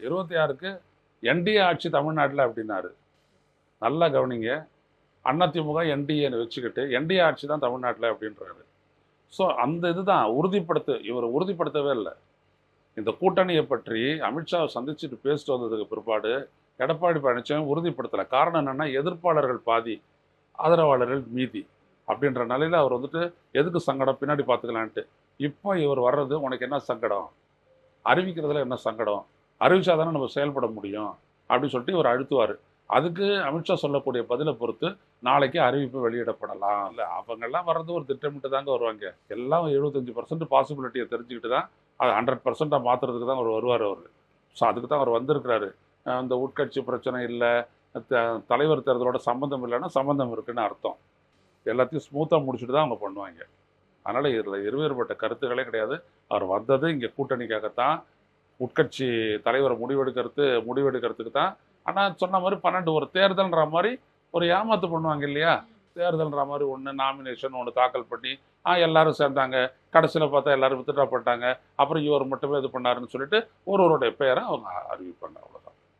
26க்கு NDA ஆட்சி தமிழ்நாட்டில் அப்படின்னாரு. நல்லா கவனிங்க. அதிமுக என்டிஏன்னு வச்சுக்கிட்டு என்டிஏ ஆட்சி தான் தமிழ்நாட்டில் அப்படின்றாரு. ஸோ அந்த இதுதான் இவர் உறுதிப்படுத்தவே இல்லை. இந்த கூட்டணியை பற்றி அமித்ஷாவை சந்திச்சுட்டு பேசிட்டு வந்ததுக்கு பிற்பாடு எடப்பாடி பழனிசாமி உறுதிப்படுத்தலை. காரணம் என்னன்னா, எதிர்ப்பாளர்கள் பாதி, ஆதரவாளர்கள் மீதி அப்படின்ற நிலையில் அவர் வந்துட்டு எதுக்கு சங்கடம், பின்னாடி பார்த்துக்கலான்ட்டு. இப்போ இவர் வர்றது, உனக்கு என்ன சங்கடம், அறிவிக்கிறதுல என்ன சங்கடம், அறிவிச்சா தானே நம்ம செயல்பட முடியும் அப்படின்னு சொல்லிட்டு இவர் அழுத்துவார். அதுக்கு அமித்ஷா சொல்லக்கூடிய பதிலை பொறுத்து நாளைக்கு அறிவிப்பு வெளியிடப்படலாம். இல்லை, அவங்கெல்லாம் வர்றது ஒரு திட்டமிட்டு தாங்க வருவாங்க. எல்லாம் 75% பாசிபிலிட்டியை தெரிஞ்சுக்கிட்டு தான் அதை 100% மாற்றுறதுக்கு தான் அவர் வருவார். அவர் ஸோ அதுக்கு தான் அவர் வந்திருக்கிறாரு. இந்த உட்கட்சி பிரச்சனை இல்லை, தலைவர் தேர்தலோட சம்மந்தம் இல்லைன்னா சம்மந்தம் இருக்குன்னு அர்த்தம். எல்லாத்தையும் ஸ்மூத்தாக முடிச்சுட்டு தான் அவங்க பண்ணுவாங்க. அதனால் இதில் இருவேறுபட்ட கருத்துக்களே கிடையாது. அவர் வந்தது இங்கே கூட்டணிக்காகத்தான், உட்கட்சி தலைவரை முடிவெடுக்கிறதுக்கு தான். ஆனால் சொன்ன மாதிரி 12 ஒரு தேர்தல்ன்ற மாதிரி ஒரு ஏமாத்து பண்ணுவாங்க இல்லையா? தேர்தல்ன்ற மாதிரி ஒன்று நாமினேஷன் ஒன்று தாக்கல் பண்ணி எல்லாரும் சேர்ந்தாங்க, கடைசியில் பார்த்தா எல்லாரும் வித்ட்ரா பண்ணிட்டாங்க, அப்புறம் இவர் மட்டுமே இது பண்ணாருன்னு சொல்லிட்டு ஒருவருடைய பெயரை அவங்க அறிவிப்பாங்க. அவ்வளோ.